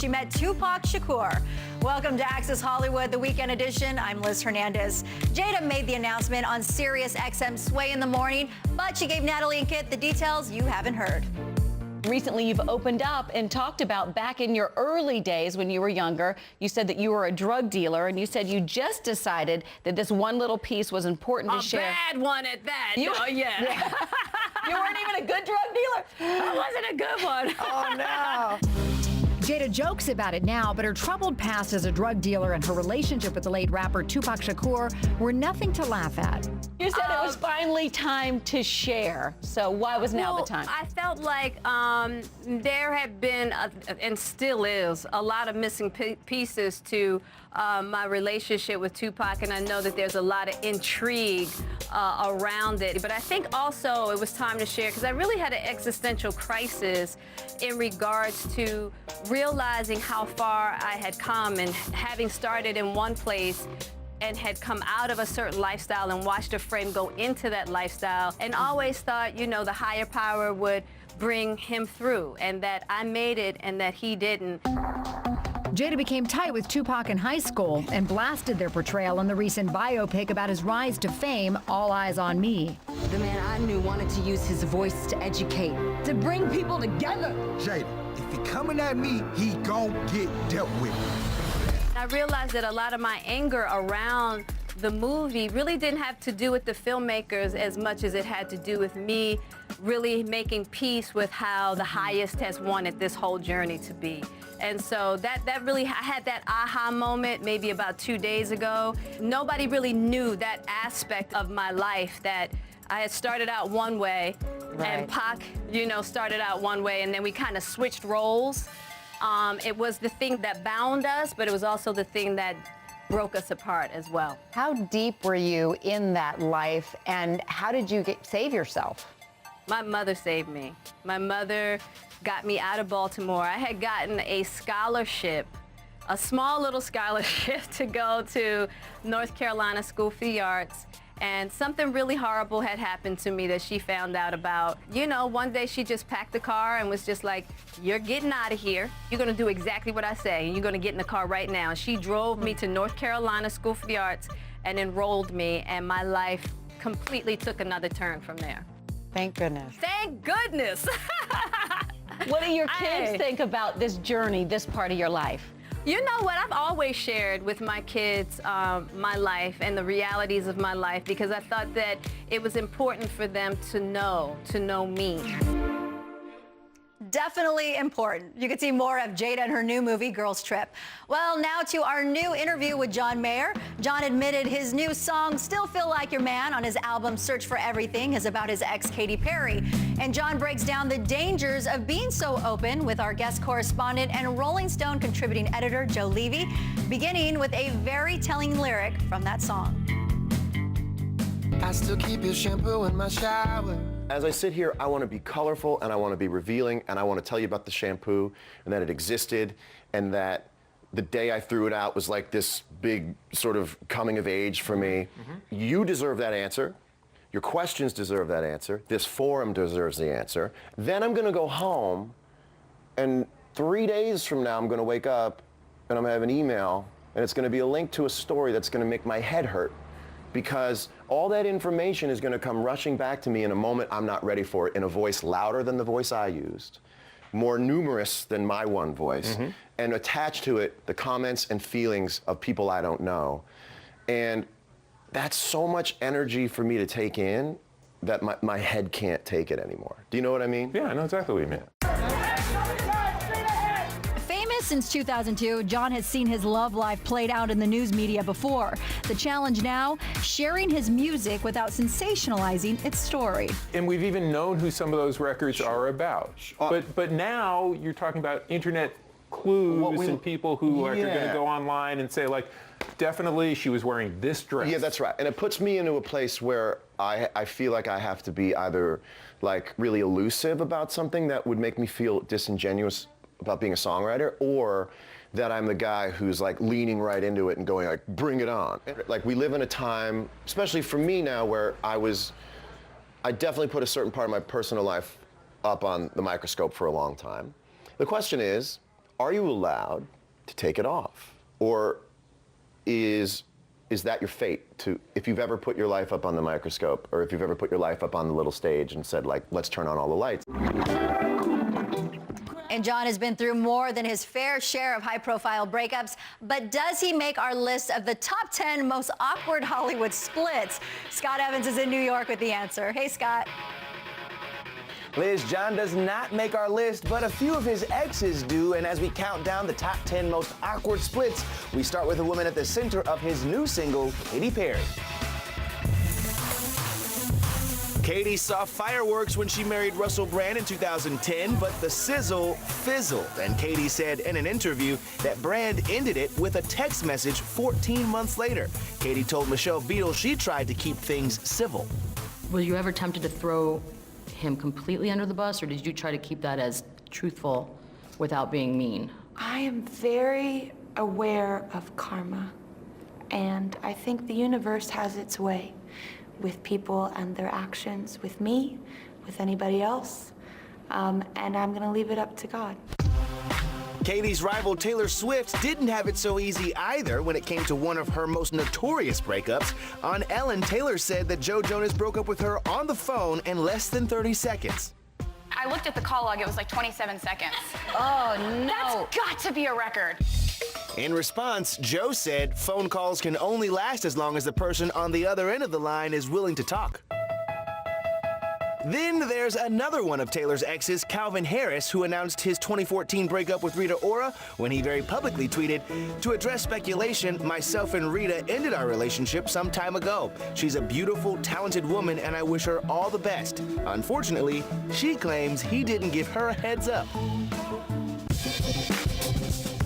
she met Tupac Shakur. Welcome to Access Hollywood, the weekend edition. I'm Liz Hernandez. Jada made the announcement on Sirius XM Sway in the morning, but she gave Natalie and Kit the details you haven't heard. Recently, you've opened up and talked about back in your early days when you were younger. You said that you were a drug dealer, and you said you just decided that this one little piece was important to share. A bad one at that. You, oh, yeah. You weren't even a good drug dealer? I wasn't a good one. Oh, no. Jada jokes about it now, but her troubled past as a drug dealer and her relationship with the late rapper Tupac Shakur were nothing to laugh at. You said it was finally time to share. So why was now the time? I felt like there had been, and still is, a lot of missing pieces to my relationship with Tupac, and I know that there's a lot of intrigue around it. But I think also it was time to share because I really had an existential crisis in regards to realizing how far I had come and having started in one place and had come out of a certain lifestyle and watched a friend go into that lifestyle and always thought, you know, the higher power would bring him through and that I made it and that he didn't. Jada became tight with Tupac in high school and blasted their portrayal in the recent biopic about his rise to fame, All Eyes on Me. The man I knew wanted to use his voice to educate, to bring people together. Jada, if he coming at me, he gon' get dealt with. I realized that a lot of my anger around the movie really didn't have to do with the filmmakers as much as it had to do with me really making peace with how the highest has wanted this whole journey to be. And so that really, I had that aha moment maybe about 2 days ago. Nobody really knew that aspect of my life, that I had started out one way, and Pac, you know, started out one way, and then we kind of switched roles. It was the thing that bound us, but it was also the thing that broke us apart as well. How deep were you in that life, and how did you save yourself? My mother saved me. My mother got me out of Baltimore. I had gotten a scholarship, a small little scholarship to go to North Carolina School for the Arts. And something really horrible had happened to me that she found out about. You know, one day she just packed the car and was just like, you're getting out of here. You're gonna do exactly what I say, and you're gonna get in the car right now. And she drove me to North Carolina School for the Arts and enrolled me, and my life completely took another turn from there. Thank goodness. Thank goodness. What do your kids think about this journey, this part of your life? You know what? I've always shared with my kids my life and the realities of my life because I thought that it was important for them to know me. Definitely important. You can see more of Jada in her new movie, Girls Trip. Well, now to our new interview with John Mayer. John admitted his new song, Still Feel Like Your Man, on his album Search for Everything, is about his ex, Katy Perry. And John breaks down the dangers of being so open with our guest correspondent and Rolling Stone contributing editor, Joe Levy, beginning with a very telling lyric from that song. I still keep your shampoo in my shower. As I sit here, I want to be colorful and I want to be revealing and I want to tell you about the shampoo and that it existed and that the day I threw it out was like this big sort of coming of age for me. You deserve that answer. Your questions deserve that answer. This forum deserves the answer. Then I'm going to go home and 3 days from now I'm going to wake up and I'm going to have an email and it's going to be a link to a story that's going to make my head hurt. Because all that information is going to come rushing back to me in a moment I'm not ready for it, in a voice louder than the voice I used, more numerous than my one voice, and attached to it the comments and feelings of people I don't know. And that's so much energy for me to take in that my head can't take it anymore. Do you know what I mean? Yeah, I know exactly what you mean. Since 2002, John has seen his love life played out in the news media before. The challenge now, sharing his music without sensationalizing its story. And we've even known who some of those records are about. But now you're talking about internet clues and people who are going to go online and say, like, definitely she was wearing this dress. Yeah, that's right. And it puts me into a place where I feel like I have to be either like really elusive about something that would make me feel disingenuous about being a songwriter, or that I'm the guy who's like leaning right into it and going like, bring it on. Like we live in a time, especially for me now, where I definitely put a certain part of my personal life up on the microscope for a long time. The question is, are you allowed to take it off? Or is that your fate? If you've ever put your life up on the microscope, or if you've ever put your life up on the little stage and said, like, let's turn on all the lights. And John has been through more than his fair share of high-profile breakups, but does he make our list of the top 10 most awkward Hollywood splits? Scott Evans is in New York with the answer. Hey, Scott. Liz, John does not make our list, but a few of his exes do, and as we count down the top 10 most awkward splits, we start with a woman at the center of his new single, Katy Perry. Katy saw fireworks when she married Russell Brand in 2010, but the sizzle fizzled. And Katy said in an interview that Brand ended it with a text message 14 months later. Katy told Michelle Beadle she tried to keep things civil. Were you ever tempted to throw him completely under the bus, or did you try to keep that as truthful without being mean? I am very aware of karma, and I think the universe has its way with people and their actions, with me, with anybody else, and I'm gonna leave it up to God. Katy's rival Taylor Swift didn't have it so easy either when it came to one of her most notorious breakups. On Ellen, Taylor said that Joe Jonas broke up with her on the phone in less than 30 seconds. I looked at the call log, it was like 27 seconds. Oh, no. That's got to be a record. In response, Joe said phone calls can only last as long as the person on the other end of the line is willing to talk. Then there's another one of Taylor's exes, Calvin Harris, who announced his 2014 breakup with Rita Ora when he very publicly tweeted, "To address speculation, myself and Rita ended our relationship some time ago. She's a beautiful, talented woman, and I wish her all the best." Unfortunately, she claims he didn't give her a heads up.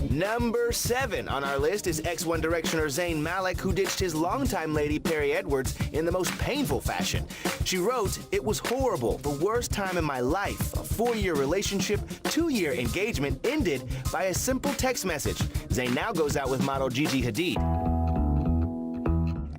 Number 7 on our list is ex-One Directioner Zayn Malik, who ditched his longtime lady Perry Edwards in the most painful fashion. She wrote, "It was horrible, the worst time in my life. A 4-year relationship, 2-year engagement ended by a simple text message." Zayn now goes out with model Gigi Hadid.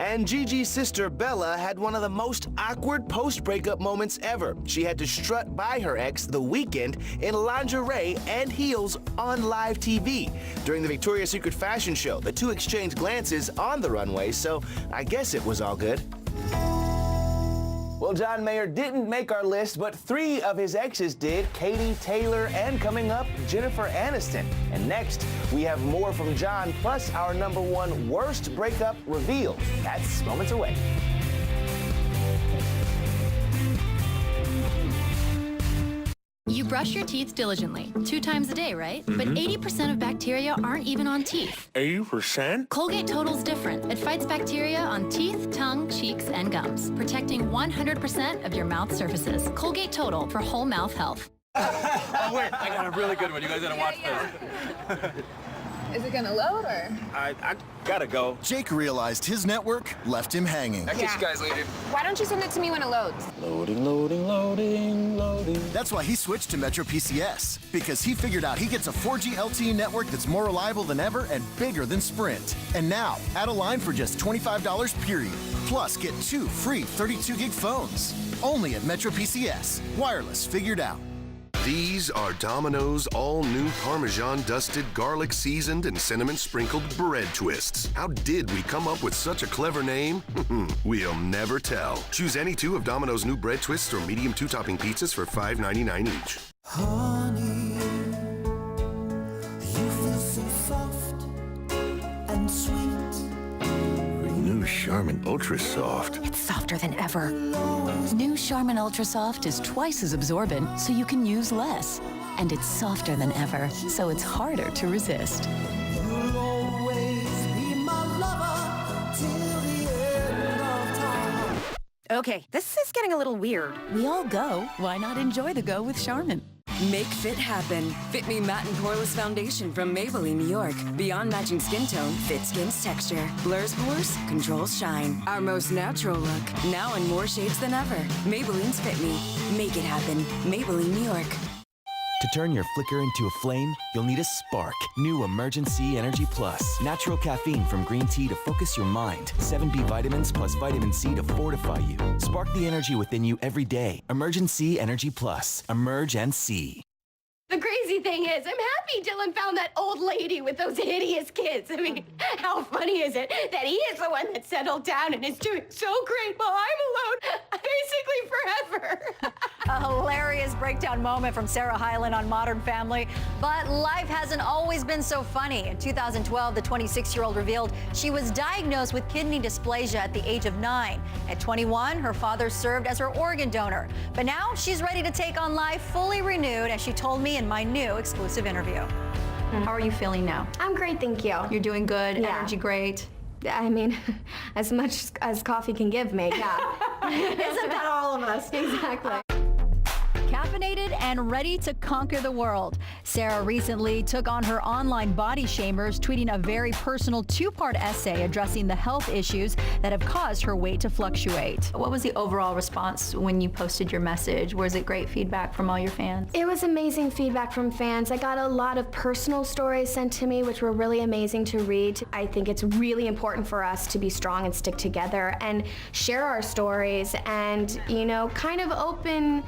And Gigi's sister Bella had one of the most awkward post-breakup moments ever. She had to strut by her ex The Weeknd in lingerie and heels on live TV. During the Victoria's Secret fashion show, the two exchanged glances on the runway, so I guess it was all good. Well, John Mayer didn't make our list, but 3 of his exes did, Katy, Taylor, and coming up, Jennifer Aniston. And next, we have more from John, plus our number 1 worst breakup reveal. That's moments away. You brush your teeth diligently, 2 times a day, right? But 80% of bacteria aren't even on teeth. 80%? Colgate Total's different. It fights bacteria on teeth, tongue, cheeks, and gums, protecting 100% of your mouth surfaces. Colgate Total for whole mouth health. Oh, wait, I got a really good one. You guys gotta watch this. Is it gonna load, or? I gotta go. Jake realized his network left him hanging. I'll catch you guys later. Why don't you send it to me when it loads? Loading, loading, loading, loading. That's why he switched to Metro PCS, because he figured out he gets a 4G LTE network that's more reliable than ever and bigger than Sprint. And now, add a line for just $25 period. Plus, get 2 free 32-gig phones. Only at Metro PCS. Wireless figured out. These are Domino's all-new Parmesan-dusted, garlic-seasoned, and cinnamon-sprinkled bread twists. How did we come up with such a clever name? We'll never tell. Choose any 2 of Domino's new bread twists or medium 2-topping pizzas for $5.99 each. Honey, you feel so soft and sweet. New Charmin Ultra Soft. It's softer than ever. New Charmin Ultra Soft is twice as absorbent, so you can use less. And it's softer than ever, so it's harder to resist. You'll always be my lover till the end of time. Okay, this is getting a little weird. We all go. Why not enjoy the go with Charmin? Make fit happen. Fit Me Matte and Poreless Foundation from Maybelline, New York. Beyond matching skin tone, fit skin's texture. Blurs pores, controls shine. Our most natural look, now in more shades than ever. Maybelline's Fit Me. Make it happen. Maybelline, New York. To turn your flicker into a flame, you'll need a spark. New Emergency Energy Plus. Natural caffeine from green tea to focus your mind. 7B vitamins plus vitamin C to fortify you. Spark the energy within you every day. Emergency Energy Plus. Emerge and see. The crazy thing is, I'm happy Dylan found that old lady with those hideous kids. I mean, how funny is it that he is the one that settled down and is doing so great while I'm alone, basically forever. A hilarious breakdown moment from Sarah Hyland on Modern Family. But life hasn't always been so funny. In 2012, the 26-year-old revealed she was diagnosed with kidney dysplasia at the age of 9. At 21, her father served as her organ donor. But now she's ready to take on life fully renewed, as she told me in my new exclusive interview. How are you feeling now? I'm great, thank you. You're doing good, Yeah. energy great. I mean, as much as coffee can give me, yeah. Isn't that all of us? Exactly. Caffeinated and ready to conquer the world. Sarah recently took on her online body shamers, tweeting a very personal 2-part essay addressing the health issues that have caused her weight to fluctuate. What was the overall response when you posted your message? Was it great feedback from all your fans? It was amazing feedback from fans. I got a lot of personal stories sent to me, which were really amazing to read. I think it's really important for us to be strong and stick together and share our stories and, you know, kind of open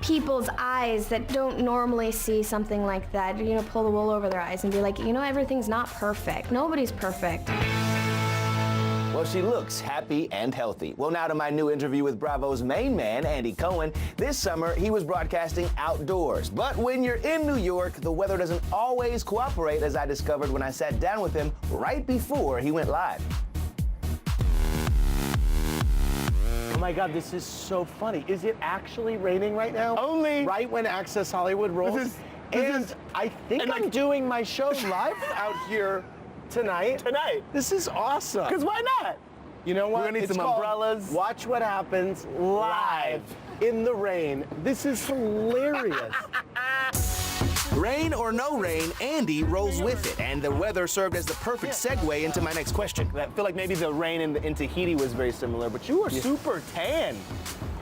people's eyes that don't normally see something like that, you know, pull the wool over their eyes and be like, you know, everything's not perfect. Nobody's perfect. Well, she looks happy and healthy. Well, now to my new interview with Bravo's main man, Andy Cohen. This summer, he was broadcasting outdoors. But when you're in New York, the weather doesn't always cooperate, as I discovered when I sat down with him right before he went live. Oh my God, this is so funny. Is it actually raining right now? Only. Right when Access Hollywood rolls. I think I'm doing my show live out here tonight. This is awesome. Because why not? You know what? We're gonna need It's some called umbrellas. Watch What Happens live in the rain. This is hilarious. Rain or no rain, Andy rolls with it, and the weather served as the perfect segue into my next question. I feel like maybe the rain in Tahiti was very similar, but you were super tan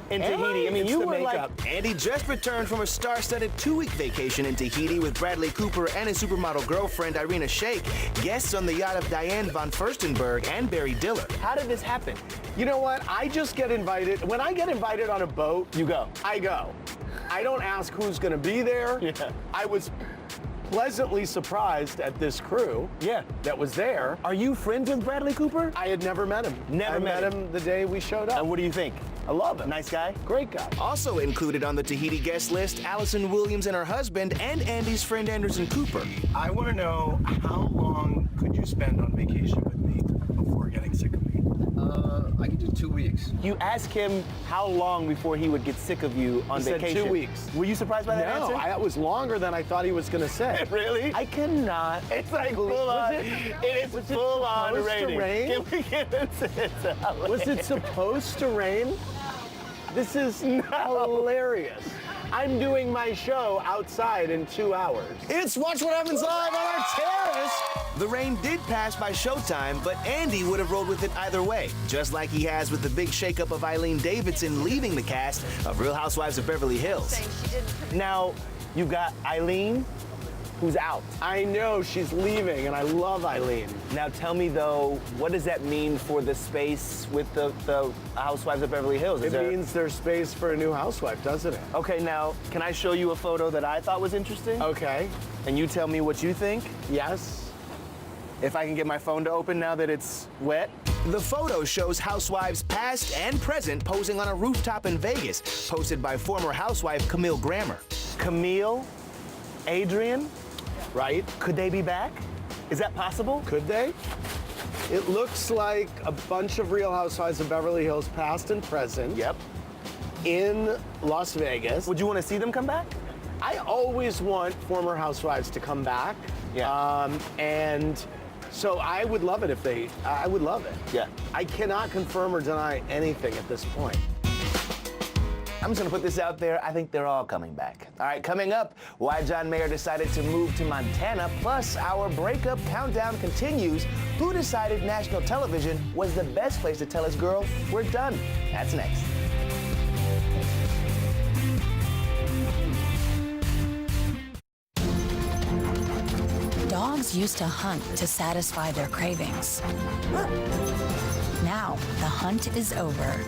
in Tahiti. I mean, you were like... Andy just returned from a star-studded 2-week vacation in Tahiti with Bradley Cooper and his supermodel girlfriend, Irina Shayk, guests on the yacht of Diane von Furstenberg and Barry Diller. How did this happen? You know what? I just get invited. When I get invited on a boat, you go. I go. I don't ask who's going to be there. Yeah. I was pleasantly surprised at this crew that was there. Are you friends with Bradley Cooper? I had never met him. Never met him the day we showed up. And what do you think? I love him. Nice guy? Great guy. Also included on the Tahiti guest list, Allison Williams and her husband, and Andy's friend Anderson Cooper. I want to know, how long could you spend on vacation with me before getting sick of me? I could do 2 weeks. You ask him how long before he would get sick of you on vacation. He said 2 weeks. Were you surprised by that answer? No, that was longer than I thought he was going to say. Really? I cannot. It's like full on. It is full on raining. Can we get into Was it supposed to rain? This is hilarious. I'm doing my show outside in 2 hours. It's Watch What Happens Live on our terrace. The rain did pass by showtime, but Andy would have rolled with it either way, just like he has with the big shakeup of Eileen Davidson leaving the cast of Real Housewives of Beverly Hills. Now, you've got Eileen, who's out. I know she's leaving, and I love Eileen. Now tell me, though, what does that mean for the space with the Housewives of Beverly Hills? It means there's space for a new housewife, doesn't it? Okay, now, can I show you a photo that I thought was interesting? Okay. And you tell me what you think? Yes. If I can get my phone to open now that it's wet. The photo shows housewives past and present posing on a rooftop in Vegas, posted by former housewife Camille Grammer. Camille, Adrian, right? Could they be back? Is that possible? Could they? It looks like a bunch of Real Housewives of Beverly Hills, past and present. Yep. In Las Vegas. Would you want to see them come back? I always want former housewives to come back. Yeah. And so I would love it if they, I would love it. Yeah. I cannot confirm or deny anything at this point. I'm just gonna put this out there. I think they're all coming back. All right, coming up, why John Mayer decided to move to Montana, plus our breakup countdown continues. Who decided national television was the best place to tell his girl we're done? That's next. Dogs used to hunt to satisfy their cravings. Now, the hunt is over.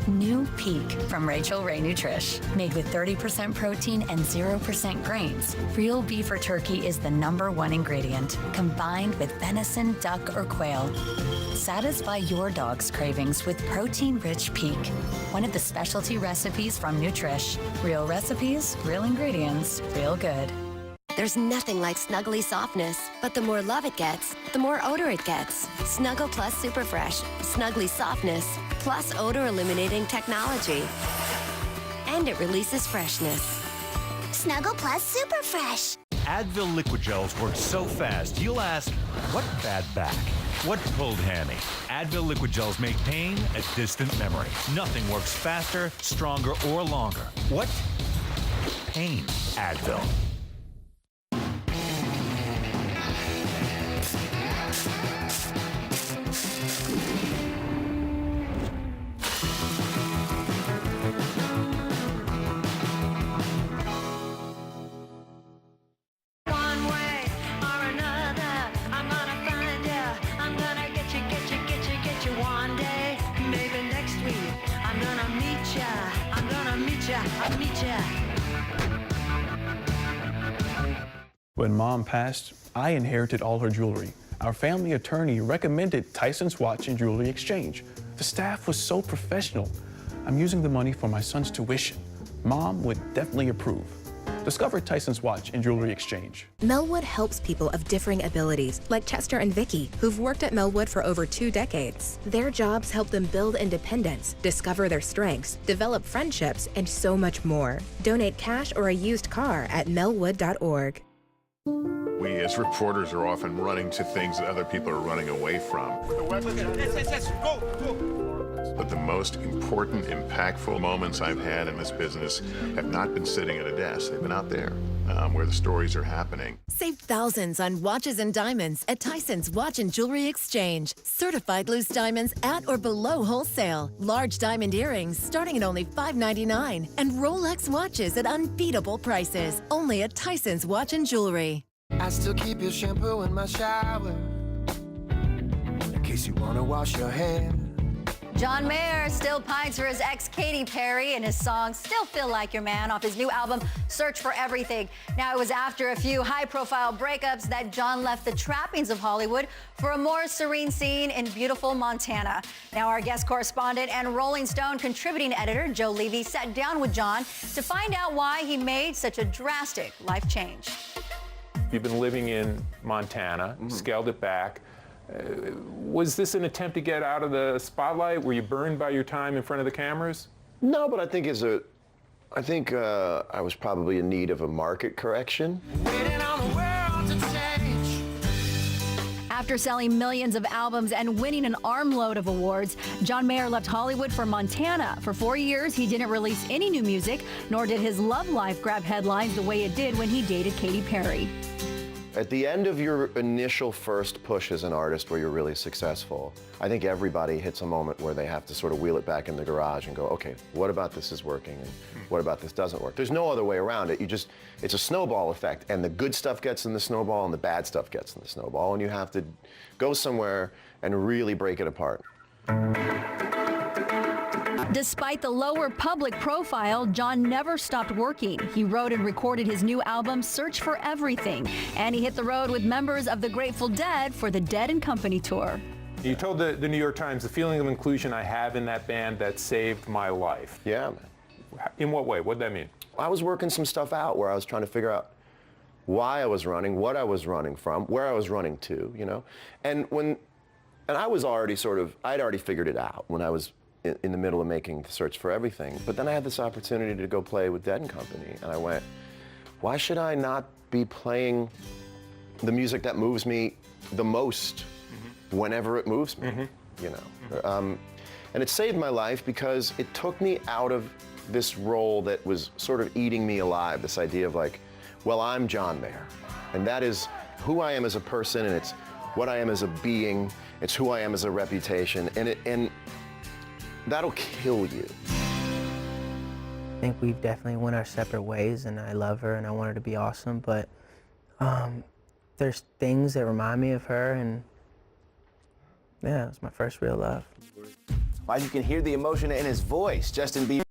New Peak from Rachel Ray Nutrish. Made with 30% protein and 0% grains, real beef or turkey is the #1 ingredient, combined with venison, duck, or quail. Satisfy your dog's cravings with protein-rich Peak, one of the specialty recipes from Nutrish. Real recipes, real ingredients, real good. There's nothing like Snuggly softness, but the more love it gets, the more odor it gets. Snuggle Plus Super Fresh, Snuggly softness, plus odor-eliminating technology. And it releases freshness. Snuggle Plus Super Fresh. Advil liquid gels work so fast, you'll ask, what bad back? What pulled hammy? Advil liquid gels make pain a distant memory. Nothing works faster, stronger, or longer. What? Pain. Advil. When Mom passed, I inherited all her jewelry. Our family attorney recommended Tyson's Watch and Jewelry Exchange. The staff was so professional. I'm using the money for my son's tuition. Mom would definitely approve. Discover Tyson's Watch and Jewelry Exchange. Melwood helps people of differing abilities, like Chester and Vicky, who've worked at Melwood for over 2 decades. Their jobs help them build independence, discover their strengths, develop friendships, and so much more. Donate cash or a used car at melwood.org. We as reporters are often running to things that other people are running away from. But the most important, impactful moments I've had in this business have not been sitting at a desk. They've been out there where the stories are happening. Save thousands on watches and diamonds at Tyson's Watch and Jewelry Exchange. Certified loose diamonds at or below wholesale. Large diamond earrings starting at only $5.99. And Rolex watches at unbeatable prices. Only at Tyson's Watch and Jewelry. I still keep your shampoo in my shower in case you want to wash your hair. John Mayer still pines for his ex Katy Perry and his song Still Feel Like Your Man off his new album Search for Everything. Now it was after a few high-profile breakups that John left the trappings of Hollywood for a more serene scene in beautiful Montana. Now our guest correspondent and Rolling Stone contributing editor Joe Levy sat down with John to find out why he made such a drastic life change. You've been living in Montana, scaled it back. Was this an attempt to get out of the spotlight? Were you burned by your time in front of the cameras? No, but I think I was probably in need of a market correction. After selling millions of albums and winning an armload of awards, John Mayer left Hollywood for Montana. For 4 years, he didn't release any new music, nor did his love life grab headlines the way it did when he dated Katy Perry. At the end of your initial first push as an artist where you're really successful, I think everybody hits a moment where they have to sort of wheel it back in the garage and go, okay, what about this is working and what about this doesn't work? There's no other way around it. It's a snowball effect, and the good stuff gets in the snowball and the bad stuff gets in the snowball, and you have to go somewhere and really break it apart. Despite the lower public profile, John never stopped working. He wrote and recorded his new album, Search for Everything, and he hit the road with members of the Grateful Dead for the Dead and Company tour. You told the New York Times, the feeling of inclusion I have in that band that saved my life. Yeah, man. In what way? What'd that mean? I was working some stuff out where I was trying to figure out why I was running, what I was running from, where I was running to, you know? And I was already I'd already figured it out when I was in the middle of making the Search for Everything. But then I had this opportunity to go play with Dead and Company, and I went, why should I not be playing the music that moves me the most whenever it moves me, you know? And it saved my life because it took me out of this role that was sort of eating me alive, this idea of like, well, I'm John Mayer, and that is who I am as a person, and it's what I am as a being, it's who I am as a reputation, and that'll kill you. I think we've definitely went our separate ways, and I love her and I want her to be awesome, but there's things that remind me of her, and yeah, it was my first real love. Like you can hear the emotion in his voice. Justin Bieber.